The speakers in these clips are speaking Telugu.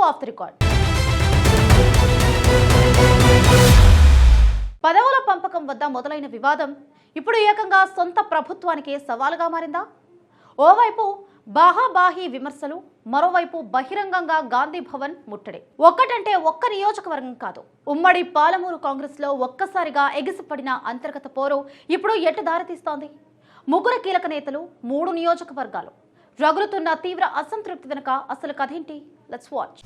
Of the record. పదవుల పంపకం వద్ద మొదలైన వివాదం ఇప్పుడు ఏకంగా సొంత ప్రభుత్వానికి సవాలుగా మారిందా? ఓవైపు బాహాబాహీ విమర్శలు, మరోవైపు బహిరంగంగా గాంధీ భవన్ ముట్టడి. ఒక్కటంటే ఒక్క నియోజకవర్గం కాదు, ఉమ్మడి పాలమూరు కాంగ్రెస్ లో ఒక్కసారిగా ఎగిసిపడిన అంతర్గత పోరు ఇప్పుడు ఎటు దారితీస్తోంది? ముగ్గురు కీలక నేతలు, 3 నియోజకవర్గాలు, రగులుతున్న తీవ్ర అసంతృప్తి వెనుక అసలు కథేంటి? Let's watch.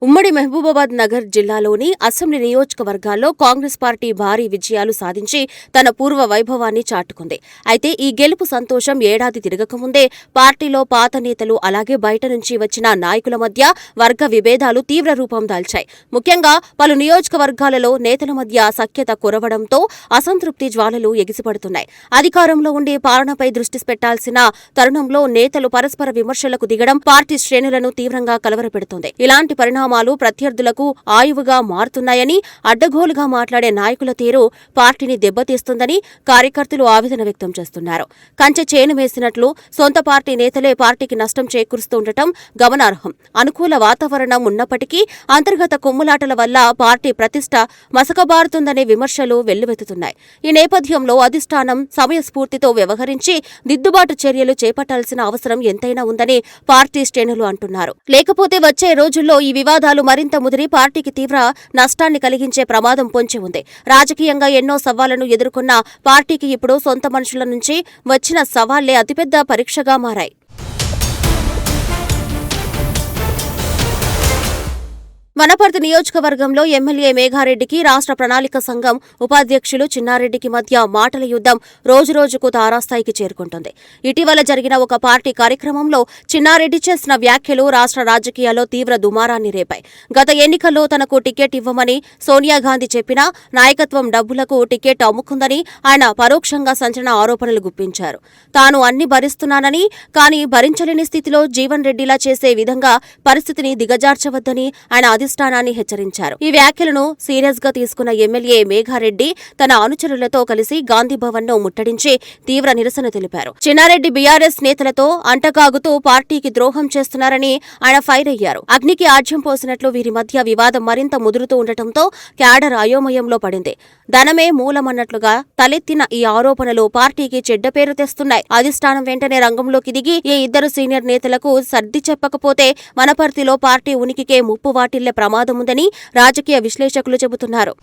ఉమ్మడి మహబూబాబాద్ నగర్ జిల్లాలోని అసెంబ్లీ నియోజకవర్గాల్లో కాంగ్రెస్ పార్టీ భారీ విజయాలు సాధించి తన పూర్వ వైభవాన్ని చాటుకుంది. అయితే ఈ గెలుపు సంతోషం ఏడాది తిరగకముందే పార్టీలో పాత నేతలు అలాగే బయట నుంచి వచ్చిన నాయకుల మధ్య వర్గ విభేదాలు తీవ్ర రూపం దాల్చాయి. ముఖ్యంగా పలు నియోజకవర్గాలలో నేతల మధ్య సఖ్యత కొరవడంతో అసంతృప్తి జ్వాలలు ఎగిసిపడుతున్నాయి. అధికారంలో ఉండే పాలనపై దృష్టి పెట్టాల్సిన తరుణంలో నేతలు పరస్పర విమర్శలకు దిగడం పార్టీ శ్రేణులను తీవ్రంగా కలవరపెడుతోంది. ఇలాంటి పరిణామాలు ప్రత్యర్థులకు ఆయువుగా మారుతున్నాయని, అడ్డగోలుగా మాట్లాడే నాయకుల తీరు పార్టీని దెబ్బతీస్తుందని కార్యకర్తలు ఆవేదన వ్యక్తం చేస్తున్నారు. కంచె చేను వేసినట్లు సొంత పార్టీ నేతలే పార్టీకి నష్టం చేకూరుస్తుండటం గమనార్హం. అనుకూల వాతావరణం ఉన్నప్పటికీ అంతర్గత కొమ్ములాటల వల్ల పార్టీ ప్రతిష్ట మసకబారుతుందనే విమర్శలు వెల్లువెత్తుతున్నాయి. ఈ నేపథ్యంలో అధిష్టానం సమయస్ఫూర్తితో వ్యవహరించి దిద్దుబాటు చర్యలు చేపట్టాల్సిన అవసరం ఎంతైనా ఉందని పార్టీ శ్రేణులు అంటున్నారు. లేకపోతే వచ్చే రోజుల్లో ఈ వివాదాలు మరింత ముదిరి పార్టీకి తీవ్ర నష్టాన్ని కలిగించే ప్రమాదం పొంచి ఉంది. రాజకీయంగా ఎన్నో సవాళ్లను ఎదుర్కొన్న పార్టీకి ఇప్పుడు సొంత మనుషుల నుంచి వచ్చిన సవాళ్లే అతిపెద్ద పరీక్షగా మారాయి. వనపర్తి నియోజకవర్గంలో ఎమ్మెల్యే మేఘారెడ్డికి రాష్ట్ర ప్రణాళిక సంఘం ఉపాధ్యక్షులు చిన్నారెడ్డికి మధ్య మాటల యుద్ధం రోజురోజుకు తారాస్థాయికి చేరుకుంటుంది. ఇటీవల జరిగిన ఒక పార్టీ కార్యక్రమంలో చిన్నారెడ్డి చేసిన వ్యాఖ్యలు రాష్ట్ర రాజకీయాల్లో తీవ్ర దుమారాన్ని రేపాయి. గత ఎన్నికల్లో తనకు టికెట్ ఇవ్వమని సోనియాగాంధీ చెప్పినా నాయకత్వం డబ్బులకు టికెట్ అమ్ముకుందని ఆయన పరోక్షంగా సంచలన ఆరోపణలు గుప్పించారు. తాను అన్ని భరిస్తున్నానని, కానీ భరించలేని స్థితిలో జీవన్ రెడ్డిలా చేసే విధంగా పరిస్థితిని దిగజార్చవద్దని ఆయన అధిష్టానాన్ని హెచ్చరించారు. ఈ వ్యాఖ్యలను సీరియస్ గా తీసుకున్న ఎమ్మెల్యే మేఘారెడ్డి తన అనుచరులతో కలిసి గాంధీభవన్ ను ముట్టడించి తీవ్ర నిరసన తెలిపారు. చిన్నారెడ్డి బీఆర్ఎస్ నేతలతో అంటకాగుతూ పార్టీకి ద్రోహం చేస్తున్నారని ఆయన ఫైర్ అయ్యారు. అగ్నికి ఆజ్యం పోసినట్లు వీరి మధ్య వివాదం మరింత ముదురుతూ ఉండటంతో క్యాడర్ అయోమయంలో పడింది. ధనమే మూలమన్నట్లుగా తలెత్తిన ఈ ఆరోపణలు పార్టీకి చెడ్డ పేరు తెస్తున్నాయి. అధిష్టానం వెంటనే రంగంలోకి దిగి ఈ ఇద్దరు సీనియర్ నేతలకు సర్ది చెప్పకపోతే వనపర్తిలో పార్టీ ఉనికికే ముప్పు వాటిల్లే ప్రమాదముందని రాజకీయ విశ్లేషకులు చెబుతున్నారు.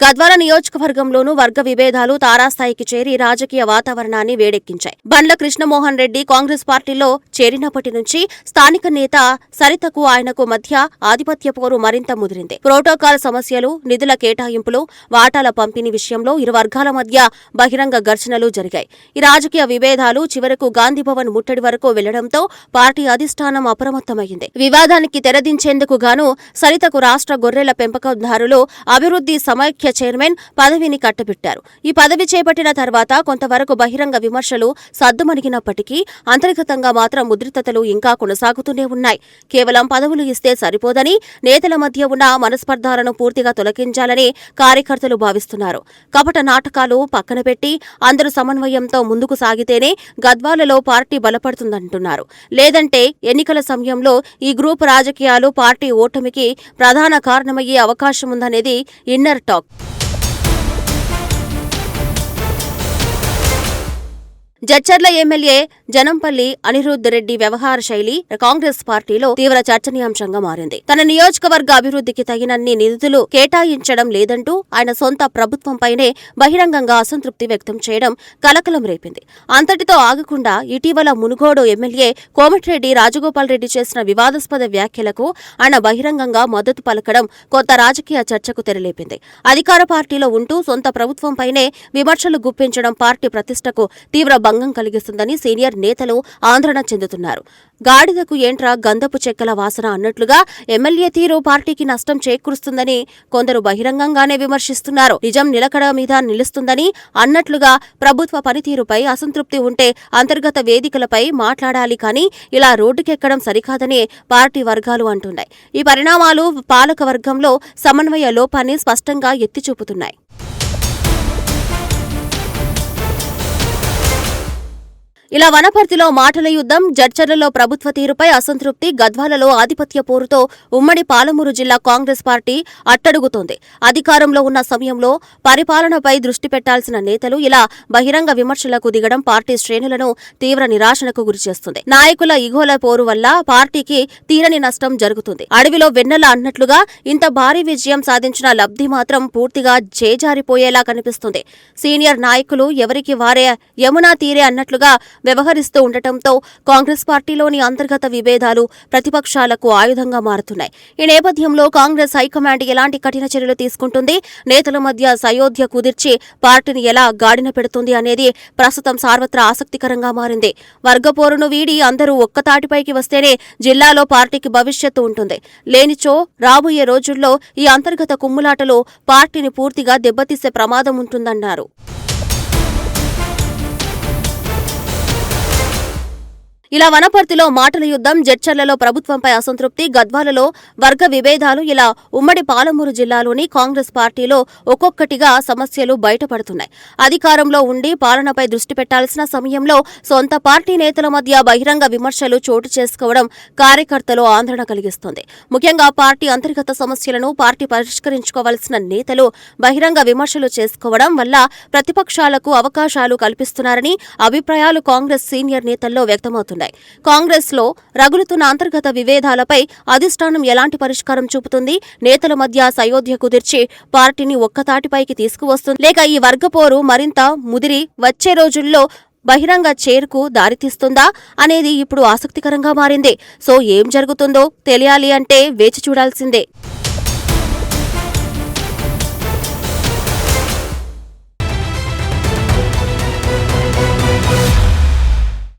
గద్వాల నియోజకవర్గంలోనూ వర్గ విభేదాలు తారాస్థాయికి చేరి రాజకీయ వాతావరణాన్ని వేడెక్కించాయి. బండ్ల కృష్ణమోహన్ రెడ్డి కాంగ్రెస్ పార్టీలో చేరినప్పటి నుంచి స్థానిక నేత సరితకు ఆయనకు మధ్య ఆధిపత్య పోరు మరింత ముదిరింది. ప్రోటోకాల్ సమస్యలు, నిధుల కేటాయింపులు, వాటాల పంపిణీ విషయంలో ఇరు వర్గాల మధ్య బహిరంగ ఘర్షణలు జరిగాయి. ఈ రాజకీయ విభేదాలు చివరకు గాంధీభవన్ ముట్టడి వరకు వెళ్లడంతో పార్టీ అధిష్టానం అప్రమత్తమైంది. వివాదానికి తెరదించేందుకు గాను సరితకు రాష్ట్ర గొర్రెల పెంపకందారులు అభివృద్ధి సమైక్య చైర్మన్ పదవిని కట్టబెట్టారు. ఈ పదవి చేపట్టిన తర్వాత కొంతవరకు బహిరంగ విమర్శలు సద్దుమణిగినప్పటికీ అంతర్గతంగా మాత్రం ఉద్రిక్తతలు ఇంకా కొనసాగుతూనే ఉన్నాయి. కేవలం పదవులు ఇస్తే సరిపోదని, నేతల మధ్య ఉన్న మనస్పర్ధాలను పూర్తిగా తొలగించాలని కార్యకర్తలు భావిస్తున్నారు. కపట నాటకాలు పక్కన పెట్టి అందరూ సమన్వయంతో ముందుకు సాగితేనే గద్వాలలో పార్టీ బలపడుతుందంటున్నారు. లేదంటే ఎన్నికల సమయంలో ఈ గ్రూప్ రాజకీయాలు పార్టీ ఓటమికి ప్రధాన కారణమయ్యే అవకాశముందనేది inner talk. Jadcherla MLA Janampalli Anirudh Reddy వ్యవహార శైలి కాంగ్రెస్ పార్టీలో తీవ్ర చర్చనీయాంశంగా మారింది. తన నియోజకవర్గ అభివృద్ధికి తగినన్ని నిధులు కేటాయించడం లేదంటూ ఆయన సొంత ప్రభుత్వంపైనే బహిరంగంగా అసంతృప్తి వ్యక్తం చేయడం కలకలం రేపింది. అంతటితో ఆగకుండా ఇటీవల మునుగోడు ఎమ్మెల్యే కోమటిరెడ్డి రాజగోపాల్ రెడ్డి చేసిన వివాదాస్పద వ్యాఖ్యలకు ఆయన బహిరంగంగా మద్దతు పలకడం కొత్త రాజకీయ చర్చకు తెరలేపింది. అధికార పార్టీలో ఉంటూ సొంత ప్రభుత్వంపైనే విమర్శలు గుప్పించడం పార్టీ ప్రతిష్టకు తీవ్ర భంగం కలిగిస్తుందని సీనియర్ నేతలు ఆందోళన చెందుతున్నారు. గాడిదకు ఏంట్రా గంధపు చెక్కల వాసన అన్నట్లుగా ఎమ్మెల్యే తీరు పార్టీకి నష్టం చేకూరుస్తుందని కొందరు బహిరంగంగానే విమర్శిస్తున్నారు. నిజం నిలకడ మీద నిలుస్తుందని అన్నట్లుగా ప్రభుత్వ పనితీరుపై అసంతృప్తి ఉంటే అంతర్గత వేదికలపై మాట్లాడాలి, కానీ ఇలా రోడ్డుకెక్కడం సరికాదని పార్టీ వర్గాలు అంటున్నాయి. ఈ పరిణామాలు పాలక వర్గంలో సమన్వయ లోపాన్ని స్పష్టంగా ఎత్తిచూపుతున్నాయి. ఇలా వనపర్తిలో మాటల యుద్ధం, జడ్చర్లలో ప్రభుత్వ తీరుపై అసంతృప్తి, గద్వాలలో ఆధిపత్య పోరుతో ఉమ్మడి పాలమూరు జిల్లా కాంగ్రెస్ పార్టీ అట్టడుగుతోంది. అధికారంలో ఉన్న సమయంలో పరిపాలనపై దృష్టి పెట్టాల్సిన నేతలు ఇలా బహిరంగ విమర్శలకు దిగడం పార్టీ శ్రేణులను తీవ్ర నిరాశనకు గురిచేస్తుంది. నాయకుల ఇగోల పోరు వల్ల పార్టీకి తీరని నష్టం జరుగుతుంది. అడవిలో వెన్నెల అన్నట్లుగా ఇంత భారీ విజయం సాధించిన లబ్ధి మాత్రం పూర్తిగా చేజారిపోయేలా కనిపిస్తుంది. సీనియర్ నాయకులు ఎవరికి వారే యమునా తీరే అన్నట్లుగా వ్యవహరిస్తూ ఉండటంతో కాంగ్రెస్ పార్టీలోని అంతర్గత విభేదాలు ప్రతిపక్షాలకు ఆయుధంగా మారుతున్నాయి. ఈ నేపథ్యంలో కాంగ్రెస్ హైకమాండ్ ఎలాంటి కఠిన చర్యలు తీసుకుంటుంది, నేతల మధ్య సయోధ్య కుదిర్చి పార్టీని ఎలా గాడిన పెడుతుంది అనేది ప్రస్తుతం సార్వత్రా ఆసక్తికరంగా మారింది. వర్గపోరును వీడి అందరూ ఒక్కతాటిపైకి వస్తేనే జిల్లాలో పార్టీకి భవిష్యత్తు ఉంటుంది. లేనిచో రాబోయే రోజుల్లో ఈ అంతర్గత కుమ్ములాటలో పార్టీని పూర్తిగా దెబ్బతీసే ప్రమాదం ఉంటుందన్నారు. ఇలా వనపర్తిలో మాటల యుద్ధం, జడ్చర్లలో ప్రభుత్వంపై అసంతృప్తి, గద్వాలలో వర్గ విభేదాలు, ఇలా ఉమ్మడి పాలమూరు జిల్లాలోని కాంగ్రెస్ పార్టీలో ఒక్కొక్కటిగా సమస్యలు బయటపడుతున్నాయి. అధికారంలో ఉండి పాలనపై దృష్టి పెట్టాల్సిన సమయంలో సొంత పార్టీ నేతల మధ్య బహిరంగ విమర్శలు చోటు చేసుకోవడం కార్యకర్తలు ఆందోళన కలిగిస్తోంది. ముఖ్యంగా పార్టీ అంతర్గత సమస్యలను పార్టీ పరిష్కరించుకోవాల్సిన నేతలు బహిరంగ విమర్శలు చేసుకోవడం వల్ల ప్రతిపక్షాలకు అవకాశాలు కల్పిస్తున్నారని అభిప్రాయాలు కాంగ్రెస్ సీనియర్ నేతల్లో వ్యక్తమవుతున్నాయి. కాంగ్రెస్ లో రగులుతున్న అంతర్గత విభేదాలపై అధిష్టానం ఎలాంటి పరిష్కారం చూపుతుంది, నేతల మధ్య సయోధ్య కుదిర్చి పార్టీని ఒక్కతాటిపైకి తీసుకువస్తుంది, లేక ఈ వర్గపోరు మరింత ముదిరి వచ్చే రోజుల్లో బహిరంగ చేరుకు దారితీస్తుందా అనేది ఇప్పుడు ఆసక్తికరంగా మారింది. సో ఏం జరుగుతుందో తెలియాలి అంటే వేచి చూడాల్సిందే.